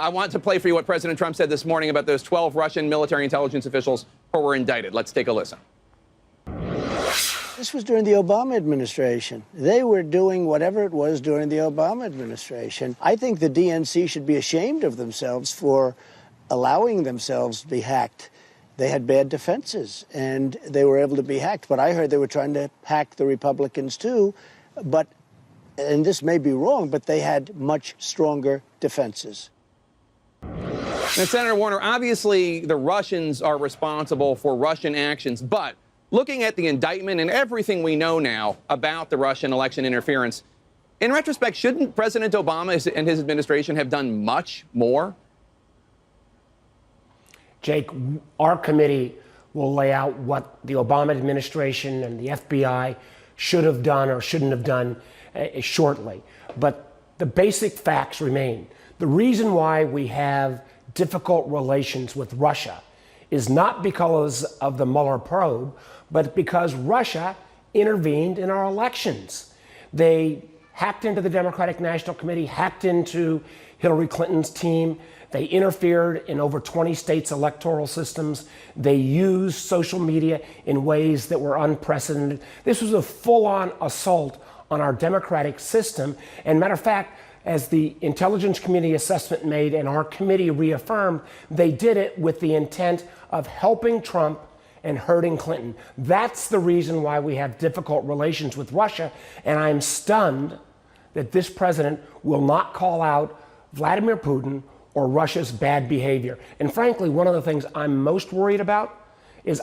I want to play for you what President Trump said this morning about those 12 Russian military intelligence officials who were indicted. Let's take a listen. This was during the Obama administration. They were doing whatever it was during the Obama administration. I think the DNC should be ashamed of themselves for allowing themselves to be hacked. They had bad defenses, and they were able to be hacked. But I heard they were trying to hack the Republicans, too. But, and this may be wrong, but they had much stronger defenses. Now, Senator Warner, obviously the Russians are responsible for Russian actions, but looking at the indictment and everything we know now about the Russian election interference, in retrospect, shouldn't President Obama and his administration have done much more? Jake, our committee will lay out what the Obama administration and the FBI should have done or shouldn't have done shortly. But the basic facts remain. The reason why we have difficult relations with Russia is not because of the Mueller probe, but because Russia intervened in our elections. They hacked into the Democratic National Committee, hacked into Hillary Clinton's team. They interfered in over 20 states' electoral systems. They used social media in ways that were unprecedented. This was a full-on assault on our democratic system. And matter of fact, as the intelligence community assessment made and our committee reaffirmed, they did it with the intent of helping Trump and hurting Clinton. That's the reason why we have difficult relations with Russia. And I'm stunned that this president will not call out Vladimir Putin or Russia's bad behavior. And frankly, one of the things I'm most worried about is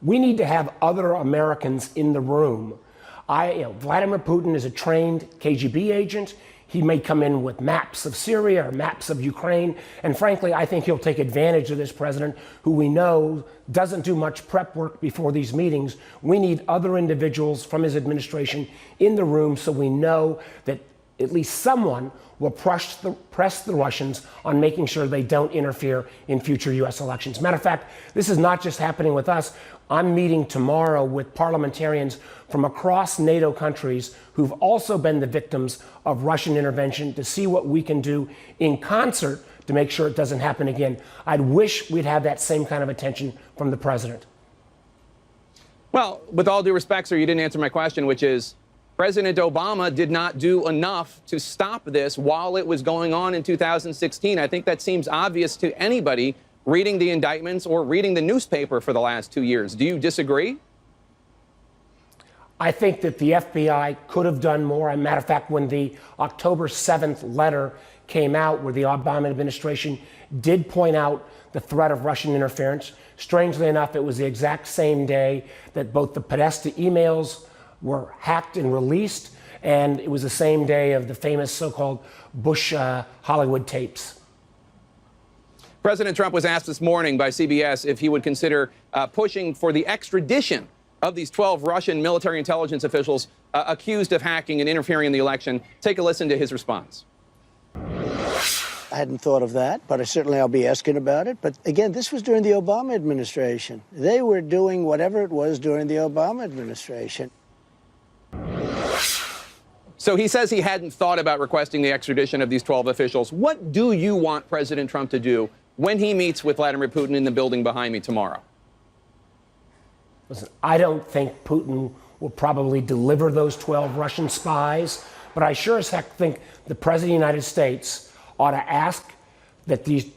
we need to have other Americans in the room. Vladimir Putin is a trained KGB agent. He may come in with maps of Syria or maps of Ukraine. And frankly, I think he'll take advantage of this president who we know doesn't do much prep work before these meetings. We need other individuals from his administration in the room so we know that at least someone will press the Russians on making sure they don't interfere in future U.S. elections. Matter of fact, this is not just happening with us. I'm meeting tomorrow with parliamentarians from across NATO countries who've also been the victims of Russian intervention to see what we can do in concert to make sure it doesn't happen again. I'd wish we'd have that same kind of attention from the president. Well, with all due respect, sir, you didn't answer my question, which is, President Obama did not do enough to stop this while it was going on in 2016. I think that seems obvious to anybody reading the indictments or reading the newspaper for the last 2 years. Do you disagree? I think that the FBI could have done more. As a matter of fact, when the October 7th letter came out where the Obama administration did point out the threat of Russian interference, strangely enough, it was the exact same day that both the Podesta emails were hacked and released, and it was the same day of the famous so-called Bush Hollywood tapes. President Trump was asked this morning by CBS if he would consider pushing for the extradition of these 12 Russian military intelligence officials accused of hacking and interfering in the election. Take a listen to his response. I hadn't thought of that, but I'll be asking about it. But again, this was during the Obama administration. They were doing whatever it was during the Obama administration. So he says he hadn't thought about requesting the extradition of these 12 officials. What do you want President Trump to do when he meets with Vladimir Putin in the building behind me tomorrow? Listen, I don't think Putin will probably deliver those 12 Russian spies, but I sure as heck think the President of the United States ought to ask that these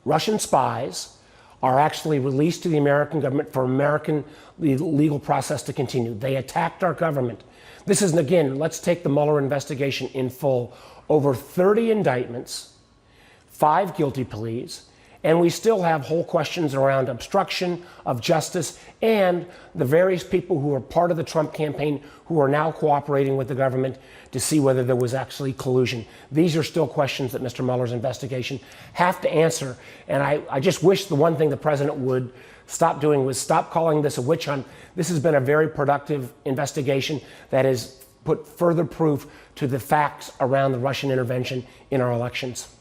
Russian spies are actually released to the American government for American legal process to continue. They attacked our government. This is, again, let's take the Mueller investigation in full. Over 30 indictments, 5 guilty pleas, and we still have whole questions around obstruction of justice and the various people who are part of the Trump campaign who are now cooperating with the government to see whether there was actually collusion. These are still questions that Mr. Mueller's investigation have to answer. And I just wish the one thing the president would stop doing was stop calling this a witch hunt. This has been a very productive investigation that has put further proof to the facts around the Russian intervention in our elections.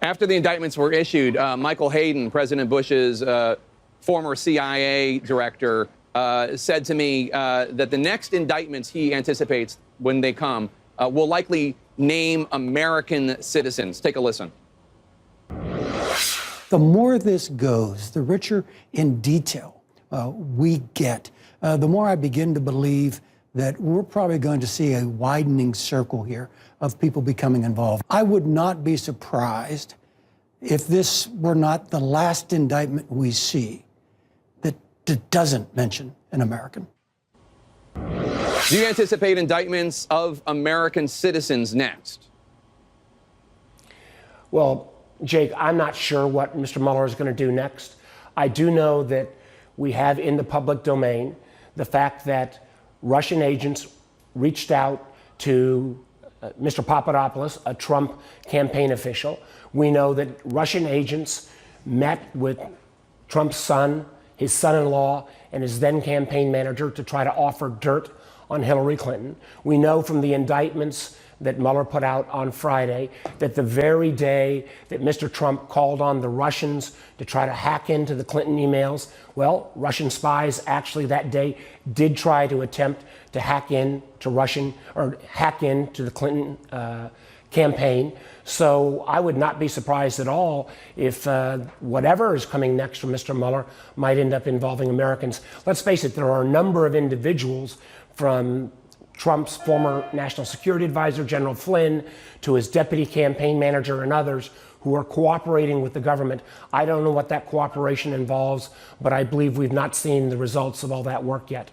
After the indictments were issued, Michael Hayden, President Bush's former CIA director, said to me that the next indictments he anticipates when they come will likely name American citizens. Take a listen. The more this goes, the richer in detail we get, the more I begin to believe that we're probably going to see a widening circle here of people becoming involved. I would not be surprised if this were not the last indictment we see that doesn't mention an American. Do you anticipate indictments of American citizens next? Well, Jake, I'm not sure what Mr. Mueller is going to do next. I do know that we have in the public domain the fact that Russian agents reached out to Mr. Papadopoulos, a Trump campaign official. We know that Russian agents met with Trump's son, his son-in-law, and his then campaign manager to try to offer dirt on Hillary Clinton. We know from the indictments that Mueller put out on Friday that the very day that Mr. Trump called on the Russians to try to hack into the Clinton emails, well, Russian spies actually that day did try to attempt to hack into the Clinton campaign. So I would not be surprised at all if whatever is coming next from Mr. Mueller might end up involving Americans. Let's face it, there are a number of individuals from Trump's former national security advisor, General Flynn, to his deputy campaign manager and others who are cooperating with the government. I don't know what that cooperation involves, but I believe we've not seen the results of all that work yet.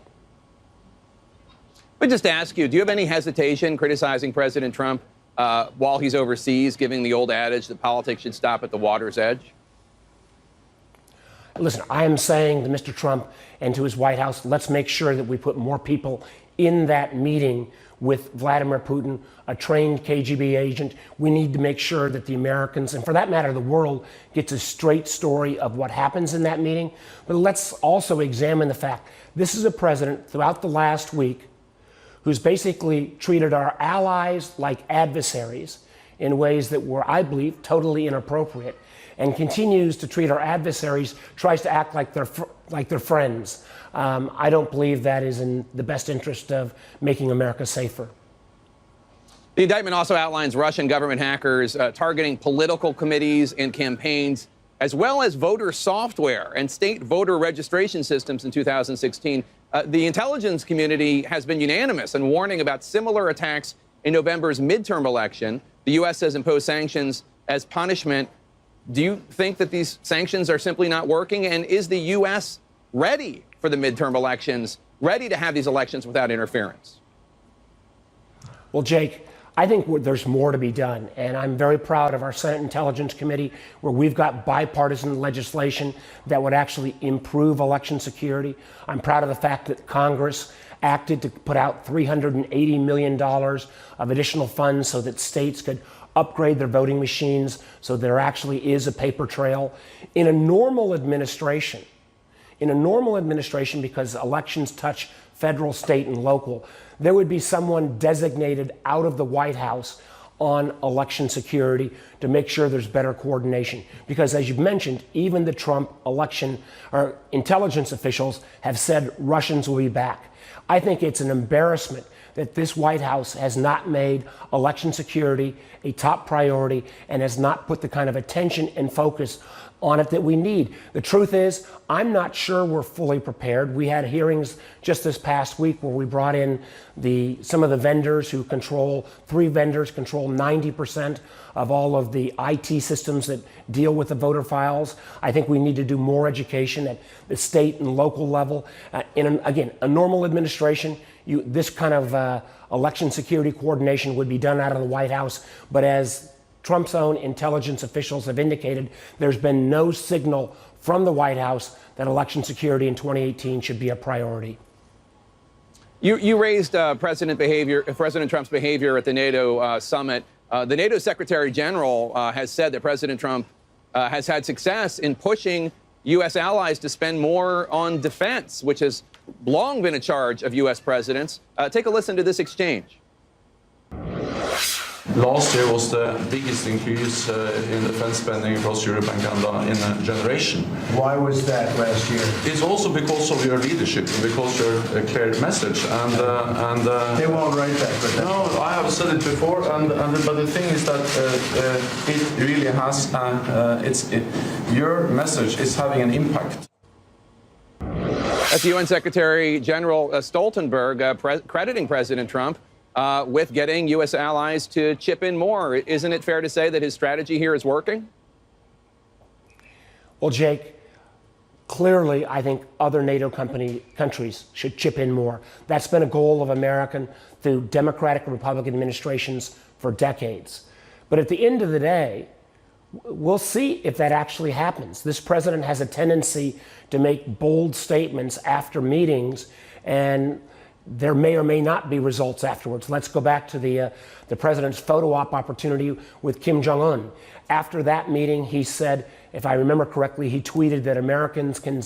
But just to ask you, do you have any hesitation criticizing President Trump while he's overseas, giving the old adage that politics should stop at the water's edge? Listen, I am saying to Mr. Trump and to his White House, let's make sure that we put more people in that meeting with Vladimir Putin, a trained KGB agent. We need to make sure that the Americans, and for that matter, the world, gets a straight story of what happens in that meeting. But let's also examine the fact this is a president throughout the last week who's basically treated our allies like adversaries in ways that were, I believe, totally inappropriate, and continues to treat our adversaries, tries to act like they're friends. I don't believe that is in the best interest of making America safer. The indictment also outlines Russian government hackers targeting political committees and campaigns, as well as voter software and state voter registration systems in 2016. The intelligence community has been unanimous in warning about similar attacks in November's midterm election. The U.S. has imposed sanctions as punishment. Do you think that these sanctions are simply not working? And is the U.S. ready for the midterm elections, ready to have these elections without interference? Well, Jake, I think there's more to be done. And I'm very proud of our Senate Intelligence Committee, where we've got bipartisan legislation that would actually improve election security. I'm proud of the fact that Congress acted to put out $380 million of additional funds so that states could upgrade their voting machines so there actually is a paper trail. In a normal administration, because elections touch federal, state, and local, there would be someone designated out of the White House on election security to make sure there's better coordination. Because as you've mentioned, even the Trump election or intelligence officials have said Russians will be back. I think it's an embarrassment that this White House has not made election security a top priority and has not put the kind of attention and focus on it that we need. The truth is, I'm not sure we're fully prepared. We had hearings just this past week where we brought in some of the vendors who control, 3 vendors control 90% of all of the IT systems that deal with the voter files. I think we need to do more education at the state and local level. Again, a normal administration, this kind of election security coordination would be done out of the White House, but as Trump's own intelligence officials have indicated, there's been no signal from the White House that election security in 2018 should be a priority. You raised President Trump's behavior at the NATO summit. The NATO Secretary General has said that President Trump has had success in pushing U.S. allies to spend more on defense, which has long been a charge of U.S. presidents. Take a listen to this exchange. Last year was the biggest increase in defense spending across Europe and Canada in a generation. Why was that last year? It's also because of your leadership, because your clear message, and They won't write that, but no, I have said it before, but the thing is that it really has. Your message is having an impact. That's UN Secretary General Stoltenberg crediting President Trump with getting U.S. allies to chip in more. Isn't it fair to say that his strategy here is working? Well, Jake, clearly, I think other NATO countries should chip in more. That's been a goal of American through Democratic and Republican administrations for decades. But at the end of the day, we'll see if that actually happens. This president has a tendency to make bold statements after meetings, and there may or may not be results afterwards. Let's go back to the president's photo op opportunity with Kim Jong-un. After that meeting, he said, if I remember correctly, he tweeted that Americans can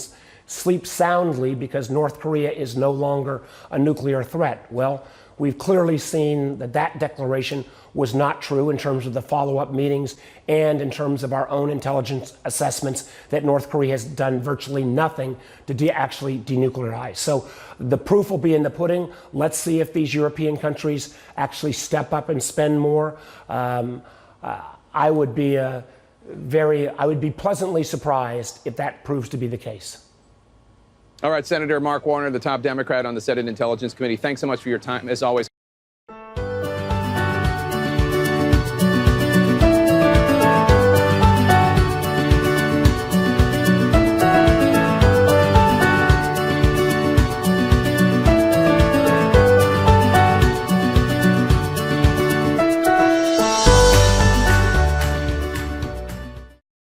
sleep soundly because North Korea is no longer a nuclear threat. Well, we've clearly seen that that declaration was not true in terms of the follow-up meetings and in terms of our own intelligence assessments that North Korea has done virtually nothing to actually denuclearize. So the proof will be in the pudding. Let's see if these European countries actually step up and spend more. I would be pleasantly surprised if that proves to be the case. All right, Senator Mark Warner, the top Democrat on the Senate Intelligence Committee, thanks so much for your time, as always.